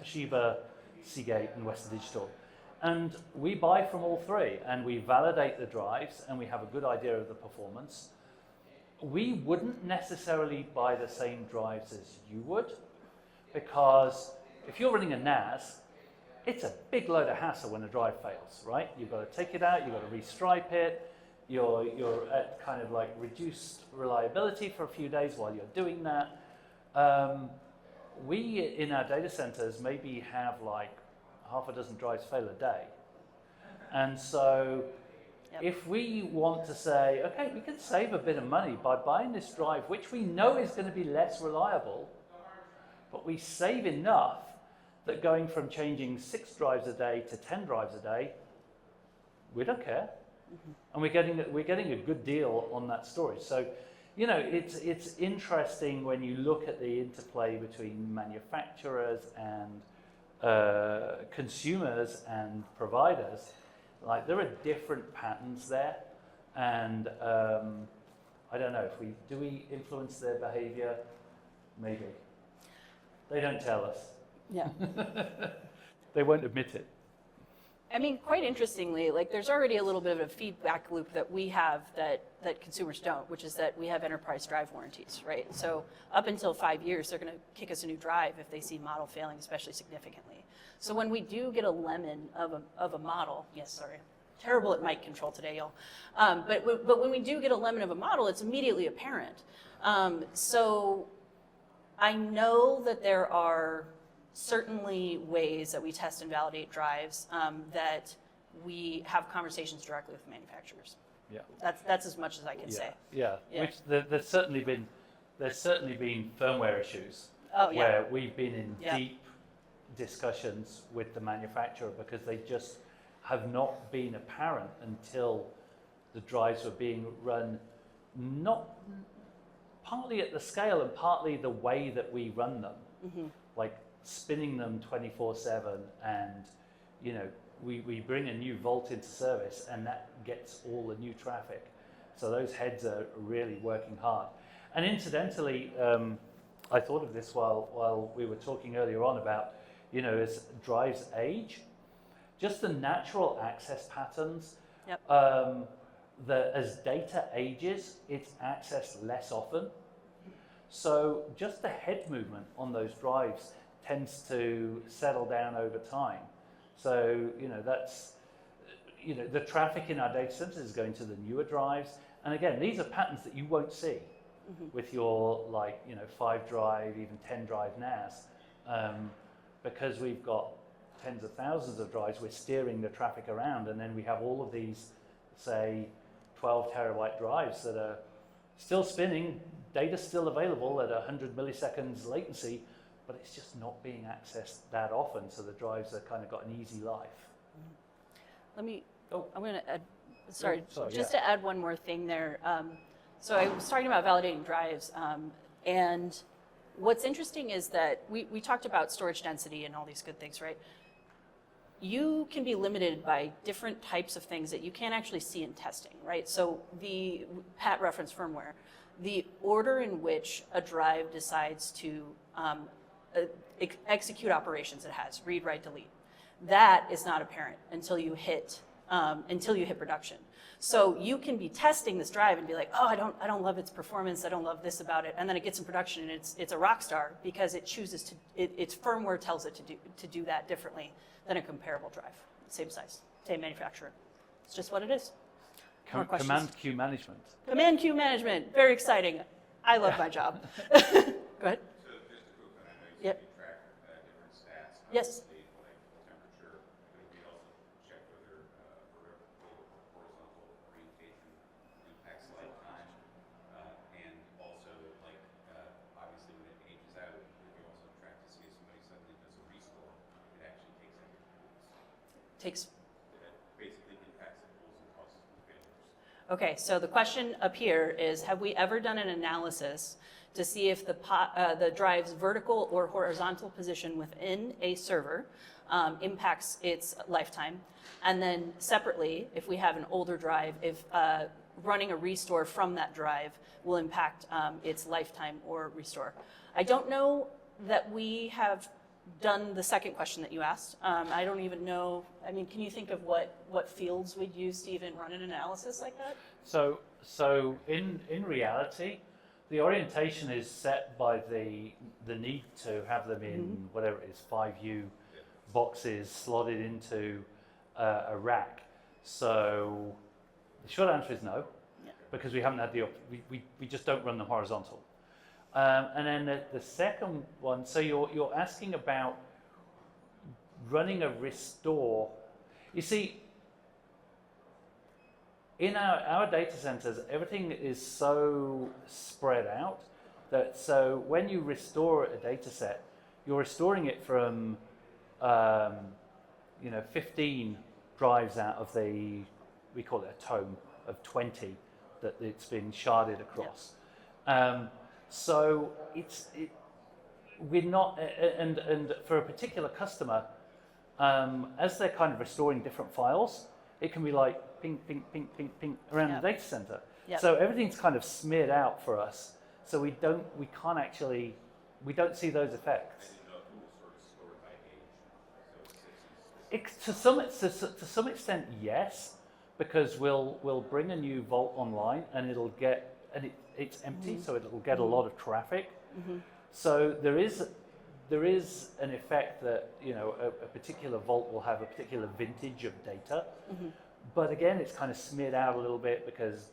Toshiba, Seagate, and Western Digital. And we buy from all 3, and we validate the drives, and we have a good idea of the performance. We wouldn't necessarily buy the same drives as you would, because if you're running a NAS, it's a big load of hassle when a drive fails, right? You've got to take it out, you've got to restripe it, you're at kind of like reduced reliability for a few days while you're doing that. We, in our data centers, maybe have like half a dozen drives fail a day. And so if we want to say, okay, we can save a bit of money by buying this drive, which we know is going to be less reliable, but we save enough that going from changing 6 drives a day to 10 drives a day, we don't care. Mm-hmm. And we're getting a good deal on that storage. So, it's interesting when you look at the interplay between manufacturers and consumers and providers. Like, there are different patterns there, and I don't know if we influence their behavior. Maybe they don't tell us. Yeah. They won't admit it. I mean, quite interestingly, like there's already a little bit of a feedback loop that we have that consumers don't, which is that we have enterprise drive warranties, right? So up until 5 years, they're going to kick us a new drive if they see model failing, especially significantly. So when we do get a lemon of a model, yes, sorry, terrible at mic control today, y'all. But when we do get a lemon of a model, it's immediately apparent. So I know that there are certainly ways that we test and validate drives that we have conversations directly with manufacturers. Yeah, that's as much as I can say. Yeah. Which there's certainly been firmware issues where we've been in deep discussions with the manufacturer because they just have not been apparent until the drives were being run, not partly at the scale and partly the way that we run them, like spinning them 24/7, and we bring a new vault into service and that gets all the new traffic. So those heads are really working hard. And incidentally, I thought of this while we were talking earlier on about, as drives age, just the natural access patterns, as data ages, it's accessed less often. So just the head movement on those drives tends to settle down over time. So, that's, the traffic in our data centers is going to the newer drives. And again, these are patterns that you won't see with your 5 drive, even 10 drive NAS. Because we've got tens of thousands of drives, we're steering the traffic around, and then we have all of these, say, 12 terabyte drives that are still spinning, data's still available at 100 milliseconds latency, but it's just not being accessed that often, so the drives have kind of got an easy life. I'm going to add, to add one more thing there. So I was talking about validating drives, and what's interesting is that we talked about storage density and all these good things, right? You can be limited by different types of things that you can't actually see in testing, right? So the Pat reference firmware, the order in which a drive decides to execute operations it has, read, write, delete, that is not apparent until you hit production. So you can be testing this drive and be like, oh, I don't love its performance, I don't love this about it, and then it gets in production and it's a rock star because it chooses to, its firmware tells it to do that differently than a comparable drive, same size, same manufacturer. It's just what it is. More questions? Command queue management. Command queue management, very exciting. I love my job. Go ahead. So just a quick one, I know you Yep. said you track different stats. Yes. Obviously, like temperature, but we also check whether vertical or horizontal orientation impacts lifetime. And also, like, obviously when it ages out, we also track to see if somebody suddenly does a restore, it actually takes out your tools. Takes. That basically impacts the tools and causes failures. Okay, so the question up here is, have we ever done an analysis to see if the drive's vertical or horizontal position within a server impacts its lifetime? And then separately, if we have an older drive, if running a restore from that drive will impact its lifetime or restore. I don't know that we have done the second question that you asked. I don't even know, I mean, can you think of what fields we'd use to even run an analysis like that? So in reality, the orientation is set by the need to have them in whatever it is, 5U boxes slotted into a rack. So the short answer is no, because we haven't had we just don't run them horizontal. And then the second one, so you're asking about running a restore. You see, in our data centers, everything is so spread out that so when you restore a data set, you're restoring it from 15 drives out of we call it a tome of 20 that it's been sharded across. So we're not, and for a particular customer, as they're kind of restoring different files, it can be like ping, ping, ping, ping, ping around the data center. Yep. So everything's kind of smeared out for us. So we don't see those effects. To some extent, yes, because we'll bring a new vault online and it's empty, so it'll get a lot of traffic. So there is an effect that a particular vault will have a particular vintage of data, but again, it's kind of smeared out a little bit because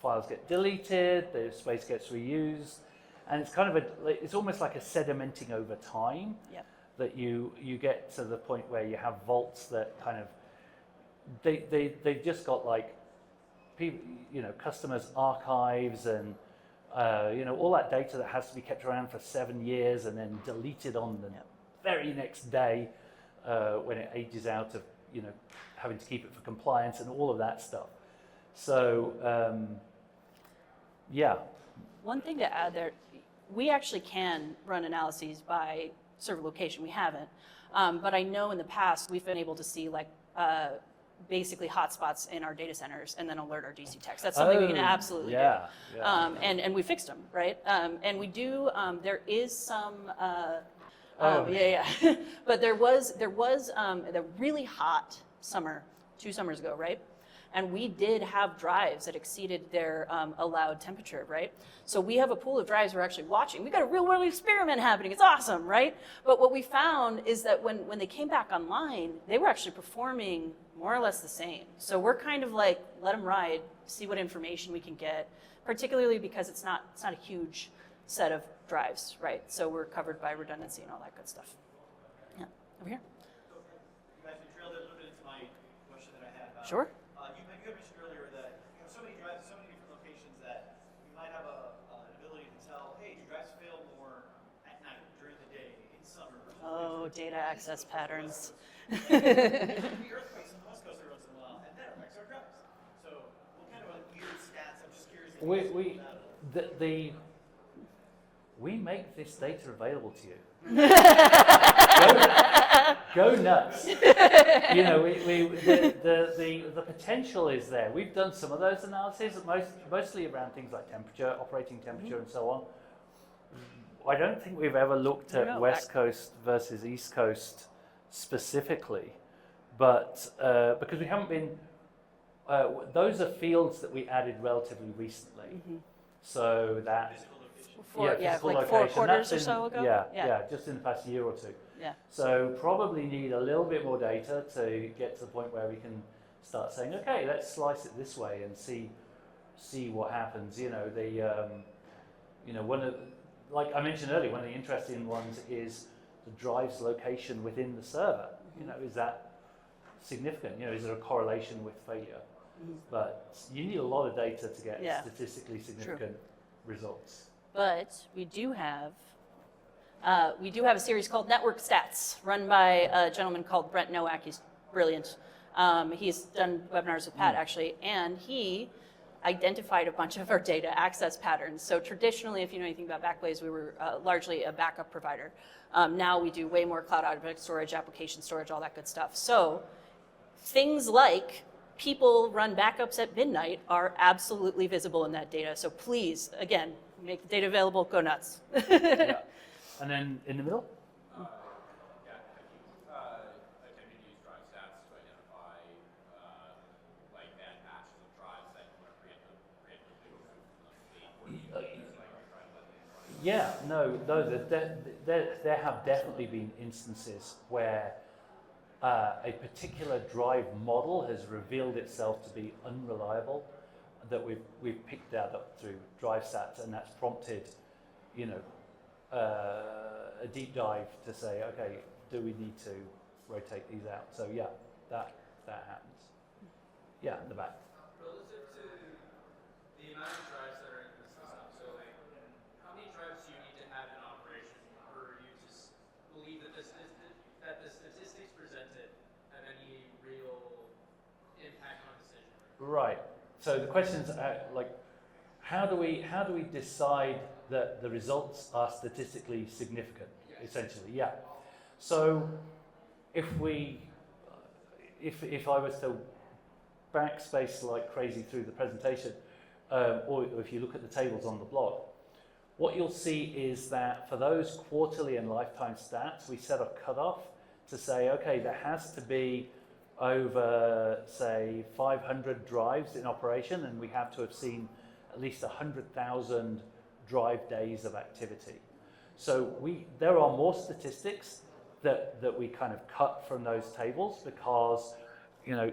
files get deleted, the space gets reused, and it's kind of it's almost like a sedimenting over time. Yep. That you get to the point where you have vaults that kind of they've just got like people, customers' archives and all that data that has to be kept around for 7 years and then deleted on the very next day when it ages out of having to keep it for compliance and all of that stuff. So One thing to add there, we actually can run analyses by server location. We haven't, but I know in the past we've been able to see like basically hotspots in our data centers and then alert our DC techs. That's something we can absolutely do. And we fixed them, right? And we do. There is some. But there was the really hot summer 2 summers ago, right? And we did have drives that exceeded their allowed temperature, right? So we have a pool of drives we're actually watching. We got a real world experiment happening. It's awesome, right? But what we found is that when they came back online, they were actually performing more or less the same. So we're kind of like, let them ride, see what information we can get, particularly because it's not a huge set of drives, right? So we're covered by redundancy and all that good stuff. Yeah, over here. So you guys drilled a little bit into my question that I had. Sure. You had mentioned earlier that you have so many drives, so many different locations that you might have an ability to tell, hey, do drives fail more at night, during the day, in summer? Oh, data access patterns. The earthquakes on the West Coast every once in a while, and that affects our drives. So what kind of weird stats? I'm just curious. we make this data available to you. Go nuts. You know, the potential is there. We've done some of those analyses, mostly around things like temperature, operating temperature, and so on. I don't think we've ever looked at West Coast versus East Coast specifically, but because we haven't been, those are fields that we added relatively recently. So that, physical like location. 4 quarters That's or so ago. Yeah, just in the past year or two. Yeah. So probably need a little bit more data to get to the point where we can start saying, okay, let's slice it this way and see what happens. You know, one of, like I mentioned earlier, one of the interesting ones is the drive's location within the server. You know, is that significant? You know, is there a correlation with failure? But you need a lot of data to get statistically significant results. But we do have a series called Network Stats, run by a gentleman called Brent Nowak. He's brilliant. He's done webinars with Pat, actually, and he identified a bunch of our data access patterns. So traditionally, if you know anything about Backblaze, we were largely a backup provider. Now we do way more cloud object storage, application storage, all that good stuff. So things like people run backups at midnight are absolutely visible in that data. So please, again, make the data available, go nuts. Yeah. And then in the middle? I tend to use drive stats to identify like bad batches of drives that you want to preemptively remove from the fleet. Yeah, no, there have definitely been instances where a particular drive model has revealed itself to be unreliable, that we've picked that up through drive stats, and that's prompted, you know, a deep dive to say, okay, do we need to rotate these out? So yeah, that happens. Yeah, in the back. Relative to the amount of drives that are in the system, so like, how many drives do you need to have in operation for you to believe that the statistics presented have any real impact on decision? Right. So the question's like, how do we decide that the results are statistically significant? Essentially, yeah. So if I was to backspace like crazy through the presentation, or if you look at the tables on the blog, what you'll see is that for those quarterly and lifetime stats, we set a cutoff to say, okay, there has to be over, say, 500 drives in operation, and we have to have seen at least 100,000 drive days of activity. So there are more statistics that we kind of cut from those tables because, you know,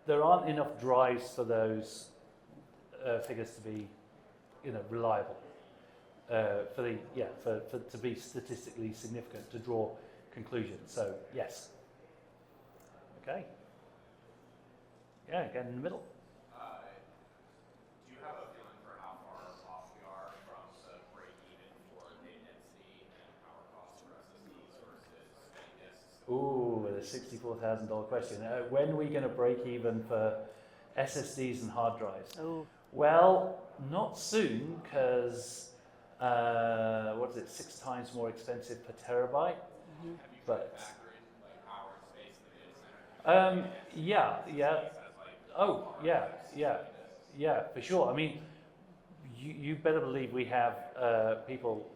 there aren't enough drives for those figures to be, you know, reliable, to be statistically significant, to draw conclusions. So yes. Okay. Yeah, again in the middle. Do you have a feeling for how far off we are from the break-even for data density and power costs for SSDs versus steady disks? Ooh, the $64,000 question. When are we going to break even for SSDs and hard drives? Oh. Well, not soon, because what is it? 6 times more expensive per terabyte. Have you But factored in like power and space in the data center? yeah. Oh, yeah, for sure. I mean, you better believe we have people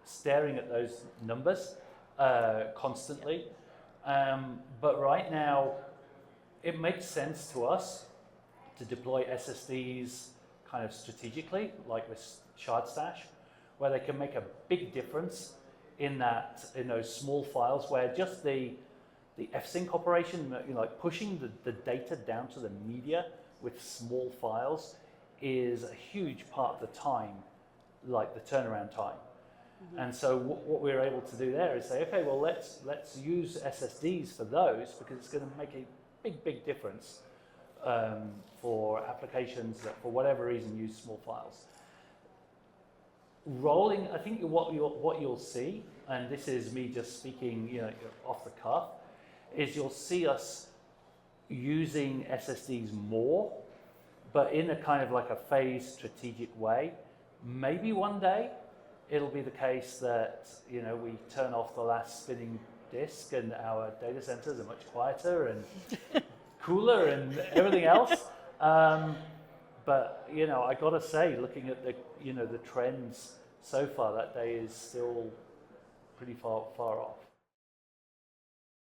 staring at those numbers constantly. But right now, it makes sense to us to deploy SSDs kind of strategically, like with Shard Stash, where they can make a big difference in those small files where just the F-sync operation, you know, like pushing the data down to the media with small files is a huge part of the time, like the turnaround time. Mm-hmm. And so what we're able to do there is say, okay, well, let's use SSDs for those because it's going to make a big difference for applications that, for whatever reason, use small files. Rolling, I think what you'll see, and this is me just speaking, you know, off the cuff, is you'll see us using SSDs more, but in a kind of like a phased strategic way. Maybe one day it'll be the case that, you know, we turn off the last spinning disk and our data centers are much quieter and cooler and everything else. But, you know, I gotta say, looking at the, you know, the trends so far, that day is still pretty far off.